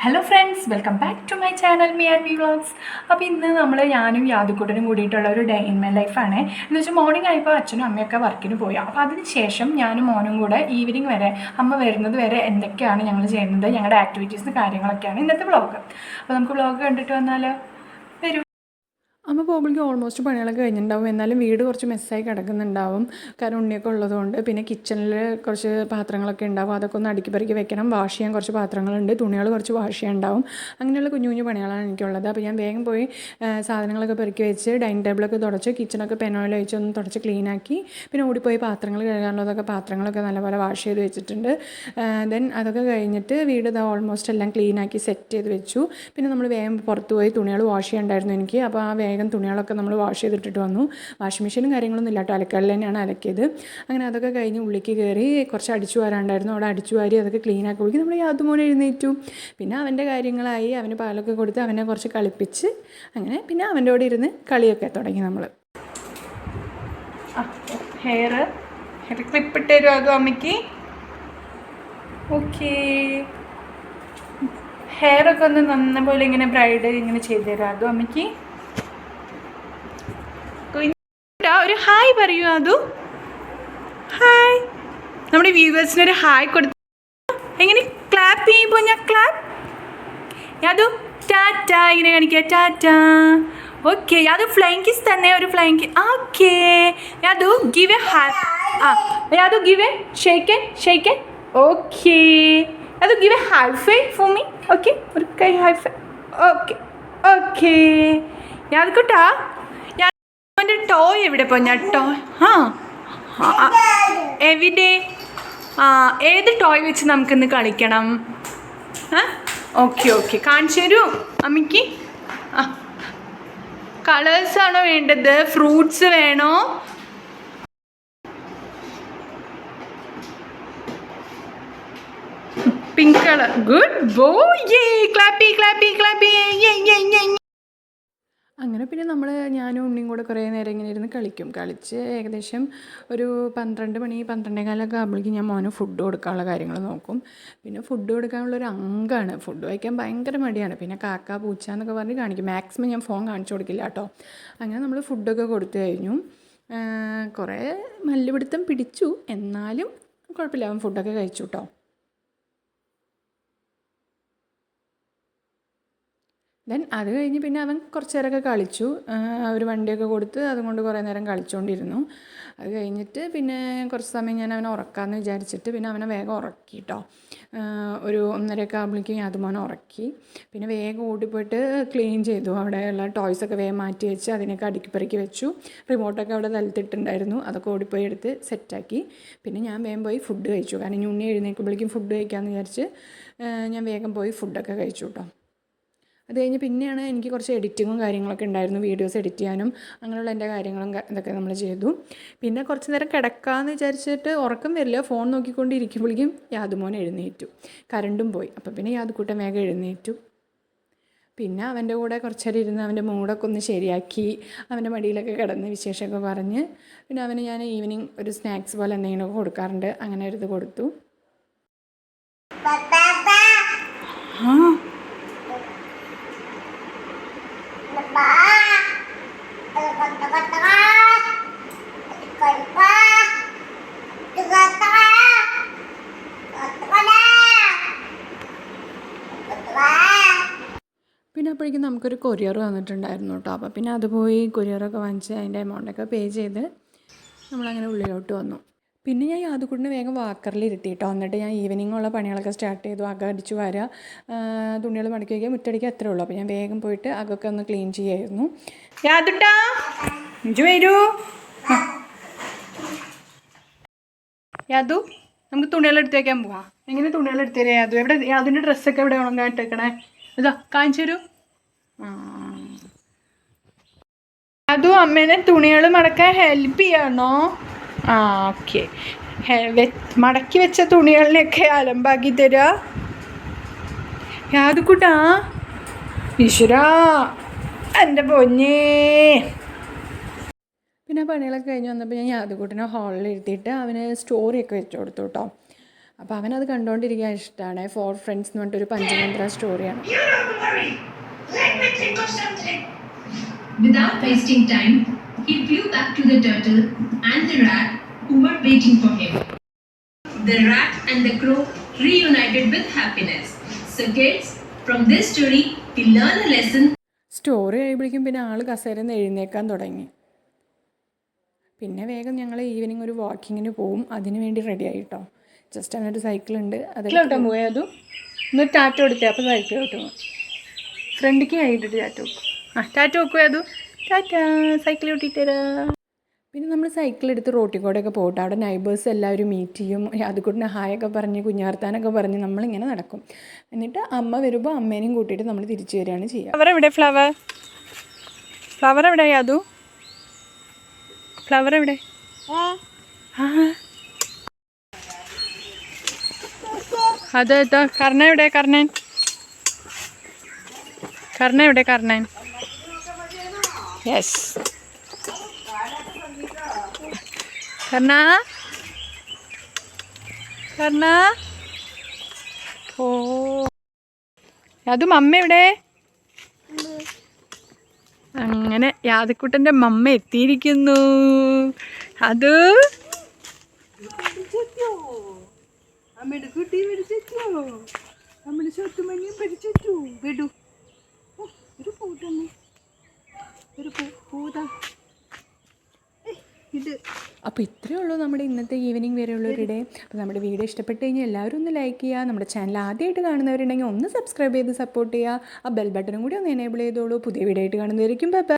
Hello friends, welcome back to my channel me and me vlogs. അപ്പോൾ ഇന്ന് ഞാനും യാദുക്കുട്ടനും കൂടിയിട്ടുള്ള ഒരു ഡേ ഇൻ മൈ ലൈഫാണ്. എന്ന് വെച്ചാൽ മോർണിംഗ് ആയപ്പോൾ അച്ഛനും അമ്മയൊക്കെ വർക്കിന് പോയി. അപ്പോൾ അതിന് ശേഷം ഞാനും മോനും കൂടെ ഈവനിങ് വരെ അമ്മ വരുന്നത് വരെ എന്തൊക്കെയാണ് ഞങ്ങൾ ചെയ്യുന്നത്, ഞങ്ങളുടെ ആക്ടിവിറ്റീസ് കാര്യങ്ങളൊക്കെയാണ് ഇന്നത്തെ വ്ളോഗ്. അപ്പോൾ നമുക്ക് വ്ളോഗ് കണ്ടിട്ട് വന്നാലോ. വരൂ. അമ്മ പോകുമ്പോഴേക്കും ഓൾമോസ്റ്റ് പണികളൊക്കെ കഴിഞ്ഞിട്ടുണ്ടാവും. എന്നാലും വീട് കുറച്ച് മെസ്സായി കിടക്കുന്നുണ്ടാവും, കാരണം ഉണ്ണിയൊക്കെ ഉള്ളതുകൊണ്ട്. പിന്നെ കിച്ചണിൽ കുറച്ച് പാത്രങ്ങളൊക്കെ ഉണ്ടാവും, അതൊക്കെ ഒന്ന് അടുക്കി പെറുക്കി വെക്കണം. വാഷ് ചെയ്യാൻ കുറച്ച് പാത്രങ്ങളുണ്ട്, തുണികൾ കുറച്ച് വാഷ് ചെയ്യാനുണ്ടാവും. അങ്ങനെയുള്ള കുഞ്ഞു കുഞ്ഞു പണികളാണ് എനിക്കുള്ളത്. അപ്പോൾ ഞാൻ വേഗം പോയി സാധനങ്ങളൊക്കെ പെറുക്കി വെച്ച് ഡൈനിങ് ടേബിളൊക്കെ തുടച്ച് കിച്ചണൊക്കെ പെനോയിൽ ഒഴിച്ച് ഒന്ന് തുടച്ച് ക്ലീനാക്കി. പിന്നെ ഓടിപ്പോയി പാത്രങ്ങൾ കഴുകാനുള്ളതൊക്കെ പാത്രങ്ങളൊക്കെ നല്ലപോലെ വാഷ് ചെയ്ത് വെച്ചിട്ടുണ്ട്. ദെൻ അതൊക്കെ കഴിഞ്ഞിട്ട് വീട് ഓൾമോസ്റ്റ് എല്ലാം ക്ലീനാക്കി സെറ്റ് ചെയ്ത് വെച്ചു. പിന്നെ നമ്മൾ വേഗം പുറത്ത് പോയി തുണികൾ വാഷ് ചെയ്യണ്ടായിരുന്നു എനിക്ക്. അപ്പോൾ ആ വേഗം തുണികളൊക്കെ നമ്മൾ വാഷ് ചെയ്തിട്ടിട്ട് വന്നു. വാഷിംഗ് മെഷീനും കാര്യങ്ങളൊന്നും ഇല്ല കേട്ടോ, അലക്കല്ലിൽ തന്നെയാണ് അലക്കിയത്. അങ്ങനെ അതൊക്കെ കഴിഞ്ഞ് ഉള്ളിലേക്ക് കയറി കുറച്ച് അടിച്ചു വാരാണ്ടായിരുന്നു, അവിടെ അടിച്ചു വാരി അതൊക്കെ ക്ലീനാക്കി കൊടുക്കി നമ്മൾ യാതുമോനെ എഴുന്നേറ്റു. പിന്നെ അവൻ്റെ കാര്യങ്ങളായി, അവന് പാലൊക്കെ കൊടുത്ത് അവനെ കുറച്ച് കളിപ്പിച്ച് അങ്ങനെ പിന്നെ അവൻ്റെ കൂടെ ഇരുന്ന് കളിയൊക്കെ തുടങ്ങി നമ്മൾ. ഹെയർ ക്ലിപ്പിട്ട് തരുമോ അതും അമ്മയ്ക്ക്? ഓക്കേ, ഹെയറൊക്കെ ഒന്ന് നന്നപോലെ ഇങ്ങനെ ബ്രൈഡ് ഇങ്ങനെ ചെയ്തു തരാം അതും അമ്മയ്ക്ക്. ഒരു ഹായ് പറയൂ അതു. ഹായ്, നമ്മുടെ വ്യൂവേഴ്സിനൊരു ഹായ് കൊടുത്തു. എങ്ങനെ ക്ലാപ്പ് ചെയ്യുമ്പോൾ ഞാൻ ക്ലാപ്പ് യാതു ടാറ്റ ഇങ്ങനെ കാണിക്കുക, tata. Okay, Yathu flying kiss തന്നെ, ഒരു flying kiss. Okay Yathu give a hi. Yathu give a shake hand. Okay Yathu give a high five for me. Okay, ഒരു കൈ ഹൈ ഫൈ. ഓക്കെ യാതു കുട്ടാ, അവൻ്റെ ടോയ് എവിടെ പോഞ്ഞ ടോയ്? എവിടെ? ഏത് ടോയ് വെച്ച് നമുക്കിന്ന് കളിക്കണം? ഓക്കെ കാണിച്ചു തരൂ അമ്മയ്ക്ക്. കളേഴ്സാണോ വേണ്ടത്? ഫ്രൂട്ട്സ് വേണോ? Pink colour. Good boy. ക്ലാപ്പി. അങ്ങനെ പിന്നെ ഞാനും ഉണ്ണിയും കൂടെ കുറേ നേരം ഇങ്ങനെ ഇരുന്ന് കളിച്ച് ഏകദേശം ഒരു 12 മണി 12:15 ആകുമ്പോഴേക്കും ഞാൻ മോന് ഫുഡ് കൊടുക്കാനുള്ള കാര്യങ്ങൾ നോക്കും. പിന്നെ ഫുഡ് കൊടുക്കാനുള്ളൊരു അങ്കാണ്, ഫുഡ് വയ്ക്കാൻ ഭയങ്കര മടിയാണ്. പിന്നെ കാക്ക പൂച്ച എന്നൊക്കെ പറഞ്ഞ് കാണിക്കും. മാക്സിമം ഞാൻ ഫോൺ കാണിച്ചു കൊടുക്കില്ല കേട്ടോ. അങ്ങനെ നമ്മൾ ഫുഡൊക്കെ കൊടുത്തു കഴിഞ്ഞു. കുറേ മല്ലുപിടുത്തം പിടിച്ചു, എന്നാലും കുഴപ്പമില്ല, അവൻ ഫുഡൊക്കെ കഴിച്ചു കേട്ടോ. ദെൻ അത് കഴിഞ്ഞ് പിന്നെ അവൻ കുറച്ച് നേരമൊക്കെ കളിച്ചു. ഒരു വണ്ടിയൊക്കെ കൊടുത്ത് അതുകൊണ്ട് കുറേ നേരം കളിച്ചുകൊണ്ടിരുന്നു. അത് കഴിഞ്ഞിട്ട് പിന്നെ കുറച്ച് സമയം ഞാൻ അവനെ ഉറക്കാമെന്ന് വിചാരിച്ചിട്ട് പിന്നെ അവനെ വേഗം ഉറക്കി കേട്ടോ. ഒരു 1:30 ആകുമ്പോഴേക്കും യാതുമോനെ ഉറക്കി. പിന്നെ വേഗം ഓടിപ്പോയിട്ട് ക്ലീൻ ചെയ്തു. അവിടെയുള്ള ടോയ്സൊക്കെ വേഗം മാറ്റി വെച്ച് അതിനൊക്കെ അടുക്കി പെറുക്കി വെച്ചു. റിമോട്ടൊക്കെ അവിടെ നിലത്തിട്ടുണ്ടായിരുന്നു, അതൊക്കെ ഓടിപ്പോയി എടുത്ത് സെറ്റാക്കി. പിന്നെ ഞാൻ വേഗം പോയി ഫുഡ് കഴിച്ചു, കാരണം ഇനി ഉണ്ണി എഴുന്നേൽക്കുമ്പോഴേക്കും ഫുഡ് കഴിക്കാമെന്ന് വിചാരിച്ച് ഞാൻ വേഗം പോയി ഫുഡൊക്കെ കഴിച്ചു കേട്ടോ. അത് കഴിഞ്ഞ് പിന്നെയാണ് എനിക്ക് കുറച്ച് എഡിറ്റിങ്ങും കാര്യങ്ങളൊക്കെ ഉണ്ടായിരുന്നു, വീഡിയോസ് എഡിറ്റ് ചെയ്യാനും അങ്ങനെയുള്ള എൻ്റെ കാര്യങ്ങളും ഇതൊക്കെ നമ്മൾ ചെയ്തു. പിന്നെ കുറച്ച് നേരം കിടക്കാമെന്ന് വിചാരിച്ചിട്ട് ഉറക്കം വരില്ല, ഫോൺ നോക്കിക്കൊണ്ടിരിക്കുമ്പോഴേക്കും യാതുമോൻ എഴുന്നേറ്റു. കറണ്ടും പോയി. അപ്പോൾ പിന്നെ യാതുക്കൂട്ടൻ വേഗം എഴുന്നേറ്റു. പിന്നെ അവൻ്റെ കൂടെ കുറച്ച് നേരം ഇരുന്ന് അവൻ്റെ മൂടൊക്കെ ഒന്ന് ശരിയാക്കി അവൻ്റെ മടിയിലൊക്കെ കിടന്ന് വിശേഷമൊക്കെ പറഞ്ഞ് പിന്നെ അവന് ഞാൻ ഈവനിങ് ഒരു സ്നാക്സ് പോലെ എന്തെങ്കിലുമൊക്കെ കൊടുക്കാറുണ്ട്, അങ്ങനെ ഒരു ഇത് കൊടുത്തു. പിന്നെ അപ്പോഴേക്കും നമുക്കൊരു കൊറിയർ വന്നിട്ടുണ്ടായിരുന്നു കേട്ടോ. അപ്പോൾ പിന്നെ അത് പോയി കൊറിയറൊക്കെ വാങ്ങിച്ച് അതിൻ്റെ എമൗണ്ടൊക്കെ പേ ചെയ്ത് നമ്മളങ്ങനെ ഉള്ളിലോട്ട് വന്നു. പിന്നെ ഞാൻ യാതുക്കുട്ടിനെ വേഗം വാക്കറിൽ ഇരുത്തി കേട്ടോ. എന്നിട്ട് ഞാൻ ഈവനിങ്ങുള്ള പണികളൊക്കെ സ്റ്റാർട്ട് ചെയ്തു. അകം അടിച്ചു വാരുക, തുണികൾ മടക്കി വയ്ക്കുക, മുറ്റടിക്കുക, അത്രേ ഉള്ളൂ. അപ്പോൾ ഞാൻ വേഗം പോയിട്ട് അകമൊക്കെ ഒന്ന് ക്ലീൻ ചെയ്യായിരുന്നു. യാതുട്ടാ ഇഞ്ചു വരൂ. യാതു, നമുക്ക് തുണികൾ എടുത്ത് വയ്ക്കാൻ പോവാം. എങ്ങനെ തുണികൾ എടുത്തു തരാം യാതു? എവിടെ യാതുവിൻ്റെ ഡ്രസ്സൊക്കെ എവിടെ ഉണങ്ങായിട്ടേക്കണേ? ഇതാ കാണിച്ചു തരൂ. അതും അമ്മേനെ തുണികൾ മടക്കാൻ ഹെൽപ്പ് ചെയ്യണോ? ഓക്കെ. മടക്കി വെച്ച തുണികളിലൊക്കെ അലമ്പാക്കി തരാ യാതുക്കുട്ടാ. ഈശ്വരാ എൻ്റെ പൊന്നേ. പിന്നെ പണികളൊക്കെ കഴിഞ്ഞ് വന്നപ്പോൾ ഞാൻ യാതുക്കുട്ടിനെ ഹാളിൽ ഇരുത്തിയിട്ട് അവന് സ്റ്റോറിയൊക്കെ വെച്ച് കൊടുത്തു കേട്ടോ. അപ്പോൾ അവനത് കണ്ടുകൊണ്ടിരിക്കാൻ ഇഷ്ടമാണ്. 4 ഫ്രണ്ട്സ് എന്ന് പറഞ്ഞിട്ടൊരു പഞ്ചതന്ത്ര സ്റ്റോറിയാണ്. Without wasting time, he flew back to the turtle and the rat who were waiting for him. The rat and the crow reunited with happiness. So kids, from this story, we learn a lesson. Story കഴിയുമ്പോഴേക്കും പിന്നെ ആൾ കസേരയിൽ നിന്ന് എഴുന്നേക്കാൻ തുടങ്ങി. പിന്നെ വേഗം ഞങ്ങൾ evening ഒരു വാക്കിങ്ങിന് പോവും. അതിന് വേണ്ടി റെഡി ആയിട്ടോ. ജസ്റ്റ് അവനൊരു സൈക്കിളുണ്ട്, അതൊക്കെ പോയതും ഒന്ന് ടാറ്റ കൊടുത്തേ. അപ്പോൾ സൈക്കിൾ കിട്ടും. ഫ്രണ്ടിക്ക് കഴിഞ്ഞിട്ട് ടാറ്റ വെക്കും. ടാറ്റ വെക്കുക അതും. ടാറ്റ, സൈക്കിൾ ഓട്ടിട്ടരാ. പിന്നെ നമ്മൾ സൈക്കിൾ എടുത്ത് റോട്ടിൽ കൂടെയൊക്കെ പോകട്ടെ. അവിടെ നൈബേഴ്സ് എല്ലാവരും മീറ്റ് ചെയ്യും. അതുകൂടെ ഹായൊക്കെ പറഞ്ഞ് കുഞ്ഞാർത്താനൊക്കെ പറഞ്ഞ് നമ്മളിങ്ങനെ നടക്കും. എന്നിട്ട് അമ്മ വരുമ്പോൾ അമ്മേനെയും കൂട്ടിയിട്ട് നമ്മൾ തിരിച്ചു വരികയാണ് ചെയ്യുക. ഫ്ലവർ എവിടെ? ഫ്ലവർ എവിടെ? യാതു ഫ്ലവർ എവിടെ? അതെത്താ കർണ എവിടെ? കർണൻ എവിടെ? കർണൻ. യെസ്, കർണ. ഓ, അതും അമ്മ എവിടെ? അങ്ങനെ യാദക്കുട്ടൻ്റെ മമ്മ എത്തിയിരിക്കുന്നു. അത് അമ്മയുടെ കുട്ടി പിടിച്ചു, നമ്മുടെ സ്വത്തുമണിയും പിടിച്ചു. വിടൂ. ഒരു പൂതന്നെ, ഒരു പൂത. അപ്പോൾ ഇത്രയേ ഉള്ളൂ നമ്മുടെ ഇന്നത്തെ ഈവനിങ് വരെയുള്ളൊരു ഡേ. അപ്പോൾ നമ്മുടെ വീഡിയോ ഇഷ്ടപ്പെട്ട് കഴിഞ്ഞാൽ എല്ലാവരും ഒന്ന് ലൈക്ക് ചെയ്യുക. നമ്മുടെ ചാനൽ ആദ്യമായിട്ട് കാണുന്നവരുണ്ടെങ്കിൽ ഒന്ന് സബ്സ്ക്രൈബ് ചെയ്ത് സപ്പോർട്ട് ചെയ്യുക. ആ ബെൽ ബട്ടണും കൂടി ഒന്ന് എനേബിൾ ചെയ്തോളൂ. പുതിയ വീഡിയോ ആയിട്ട് കാണുന്നതായിരിക്കും. Bye bye.